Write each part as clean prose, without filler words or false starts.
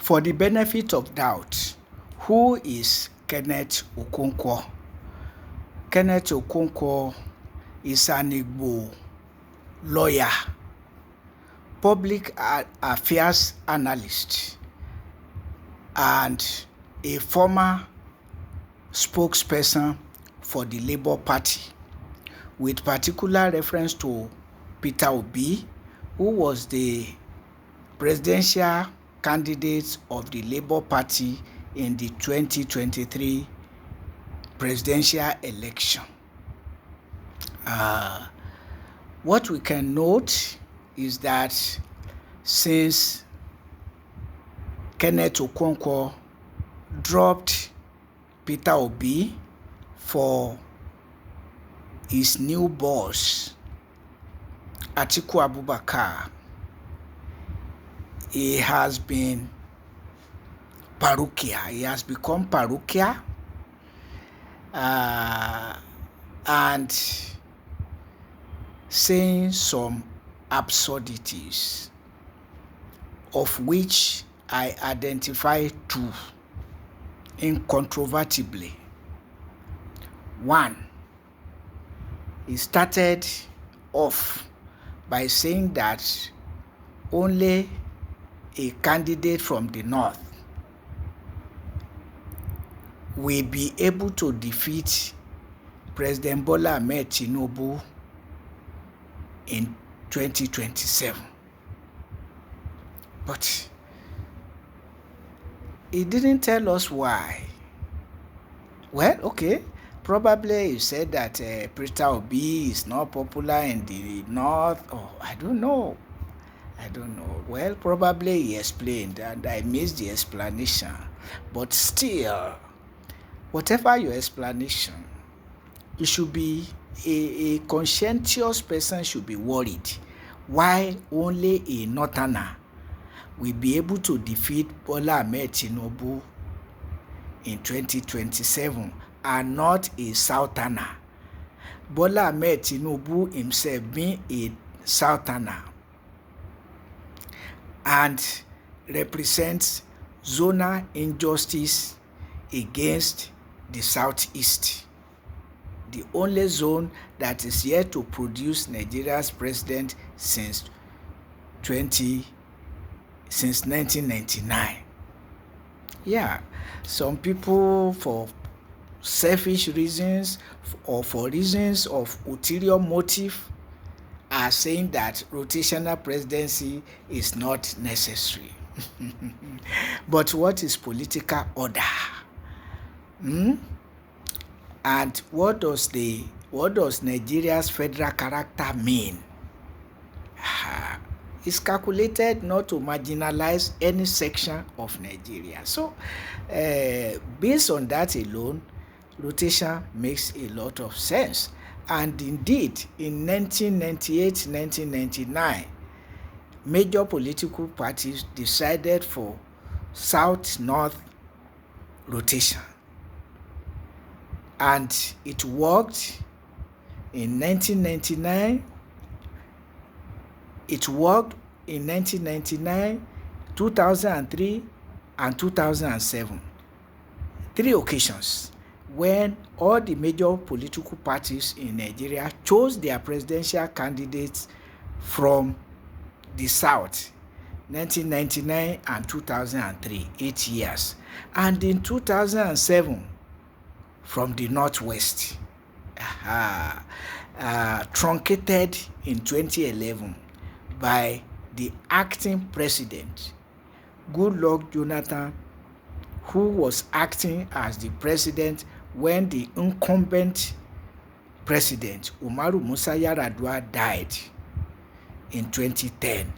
For the benefit of doubt, who is Kenneth Okonkwo? Kenneth Okonkwo is an Igbo lawyer, public affairs analyst, and a former spokesperson for the Labour Party, with particular reference to Peter Obi, who was the presidential candidate of the Labour Party in the 2023 presidential election. What we can note is that since Kenneth Okonkwo dropped Peter Obi for his new boss, Atiku Abubakar, he has been parochial. He has become parochial and saying some absurdities, of which I identify two incontrovertibly. One, he started off by saying that only a candidate from the north will be able to defeat President Bola Ahmed Tinubu in 2027. But he didn't tell us why. Well, okay, probably he said that Peter Obi is not popular in the north, or I don't know. Well, probably he explained and I missed the explanation. But still, whatever your explanation, you should be a conscientious person should be worried why only a northerner will be able to defeat Bola Ahmed Tinubu in 2027 and not a southerner. Bola Ahmed Tinubu himself being a southerner and represents zonal injustice against the southeast, the only zone that is yet to produce Nigeria's president since 1999. Yeah, some people, for selfish reasons or for reasons of ulterior motive, are saying that rotational presidency is not necessary. But what is political order? And what does Nigeria's federal character mean? It's calculated not to marginalize any section of Nigeria. So, based on that alone, rotation makes a lot of sense. And indeed, in 1998-1999, major political parties decided for South-North rotation. And it worked in 1999. It worked in 1999, 2003, and 2007. 3 occasions when all the major political parties in Nigeria chose their presidential candidates from the South, 1999 and 2003, 8 years. And in 2007, from the Northwest, truncated in 2011 by the acting president, Goodluck Jonathan, who was acting as the president when the incumbent president, Umaru Musa Yar'Adua, died in 2010,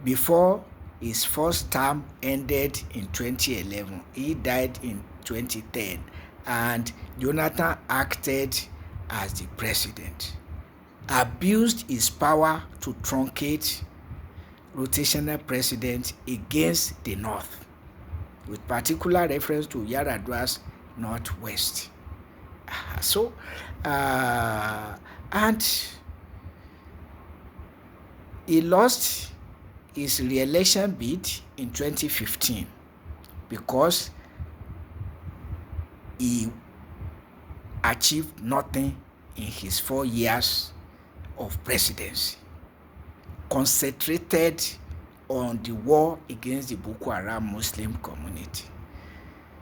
before his first term ended in 2011. He died in 2010, and Jonathan acted as the president, abused his power to truncate rotational president against the North, with particular reference to Yar'Adua's Northwest. And he lost his re-election bid in 2015 because he achieved nothing in his 4 years of presidency, concentrated on the war against the Boko Haram Muslim community,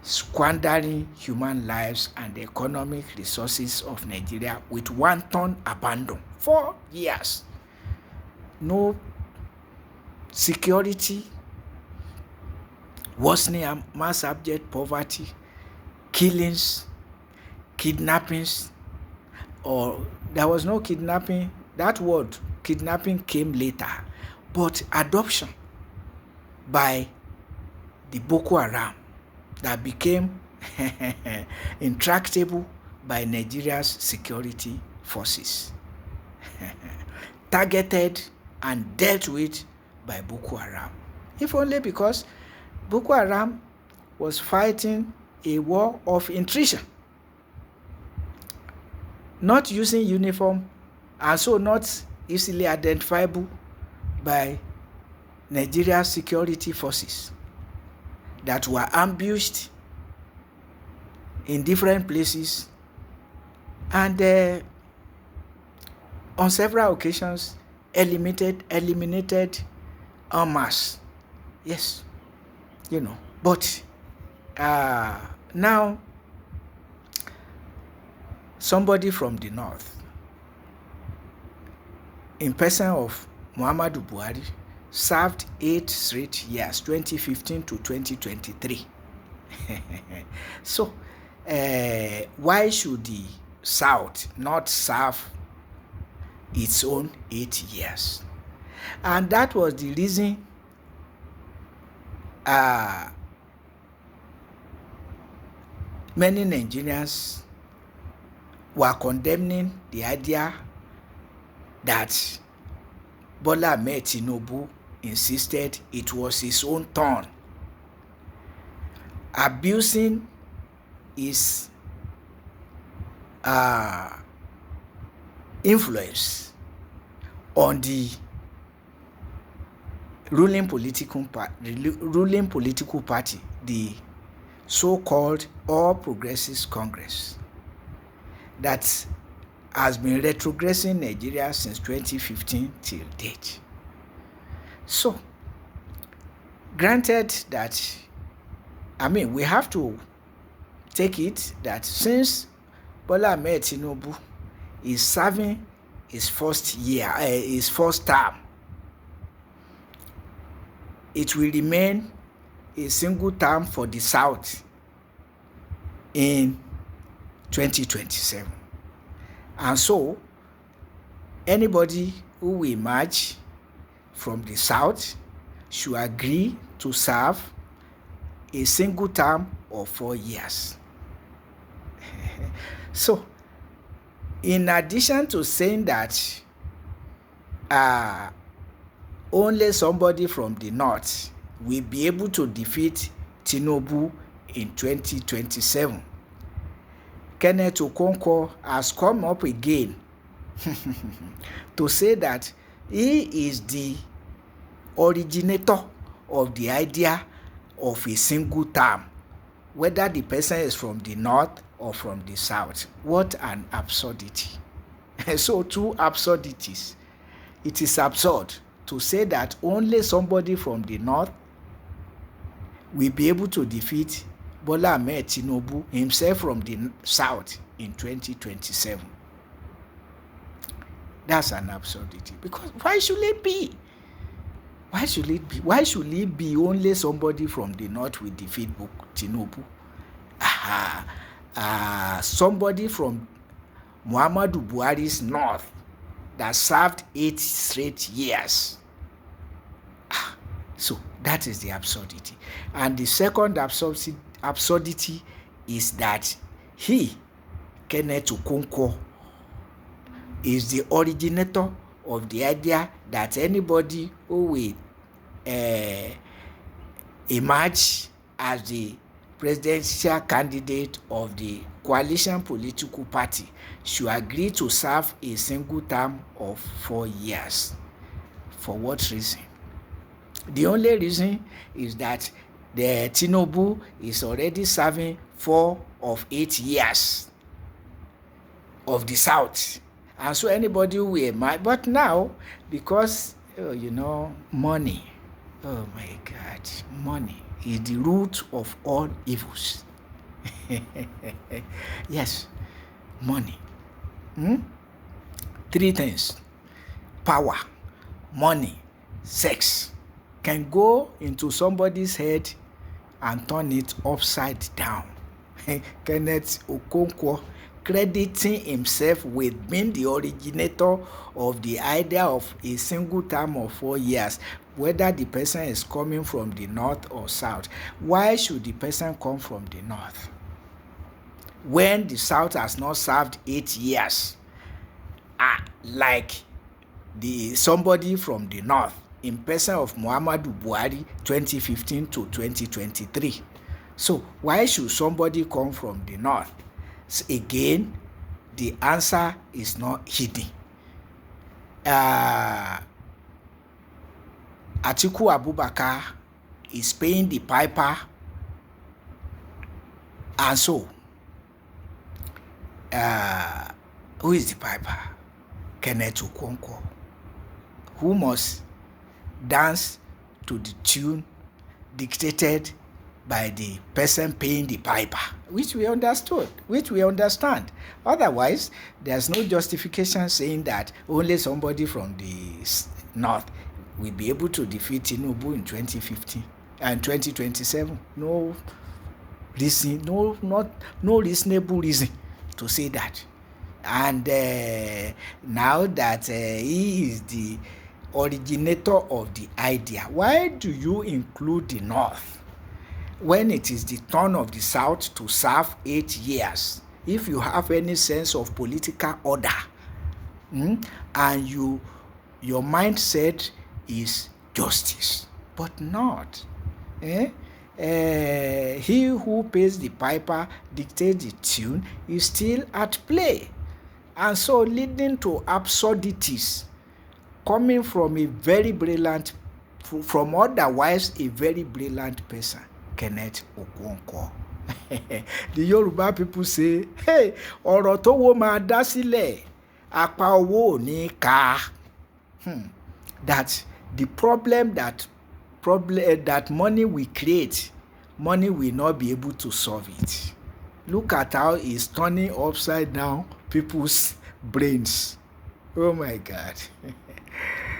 squandering human lives and the economic resources of Nigeria with wanton abandon. 4 years. No security, worsening mass abject poverty, killings, kidnappings, or there was no kidnapping. That word kidnapping came later, but adoption by the Boko Haram that became intractable by Nigeria's security forces, targeted and dealt with by Boko Haram, if only because Boko Haram was fighting a war of attrition, not using uniform and so not easily identifiable by Nigeria's security forces that were ambushed in different places and on several occasions eliminated en masse. Yes, but now somebody from the north, in person of Muhammadu Buhari, served 8 straight years, 2015 to 2023. So why should the South not serve its own 8 years? And that was the reason many Nigerians were condemning the idea that Bola Ahmed Tinubu insisted it was his own turn, abusing his influence on the ruling political party, the so-called All Progressives Congress, that has been retrogressing Nigeria since 2015 till date. So, granted that, we have to take it that since Bola Ahmed Tinubu is serving his first term, it will remain a single term for the South in 2027. And so, anybody who will emerge from the South should agree to serve a single term of 4 years. So, in addition to saying that only somebody from the North will be able to defeat Tinubu in 2027, Kenneth Okonkwo has come up again to say that he is the originator of the idea of a single term, whether the person is from the North or from the South. What an absurdity. So, 2 absurdities. It is absurd to say that only somebody from the North will be able to defeat Bola Ahmed Tinubu himself from the South in 2027. That's an absurdity. Because why should it be? Why should it be? Why should it be only somebody from the North will defeat Tinubu? Somebody from Muhammadu Buhari's North that served 8 straight years. So that is the absurdity. And the second absurdity is that he, Kenneth Okonkwo, is the originator of the idea that anybody who will emerge as the presidential candidate of the coalition political party should agree to serve a single term of 4 years. For what reason? The only reason is that the Tinubu is already serving 4 of 8 years of the South. And so anybody will mind. But now, because, money, oh my God, money is the root of all evils. Yes, money. 3 things: power, money, sex can go into somebody's head and turn it upside down. Kenneth Okonkwo, crediting himself with being the originator of the idea of a single term of 4 years, whether the person is coming from the north or south. Why should the person come from the north when the south has not served 8 years? Like somebody from the north in person of Muhammadu Buhari 2015 to 2023. So why should somebody come from the north? So again, the answer is not hidden. Atiku Abubakar is paying the piper, and so who is the piper? Kenneth Okonkwo, who must dance to the tune dictated by the person paying the piper, which we understand. Otherwise, there's no justification saying that only somebody from the north will be able to defeat Tinubu in 2015 and 2027. No reasonable reason to say that. And now that he is the originator of the idea, why do you include the north when it is the turn of the south to serve 8 years? If you have any sense of political order, and your mindset is justice, but not. He who pays the piper, dictates the tune, is still at play, and so leading to absurdities coming from from otherwise a very brilliant person, Kenneth Okonkwo. The Yoruba people say, hey, ọ̀rọ̀ tó wo máa dá sílẹ̀, apá owó ò ní ká. That the problem that money will create, money will not be able to solve it. Look at how it's turning upside down people's brains. Oh my God.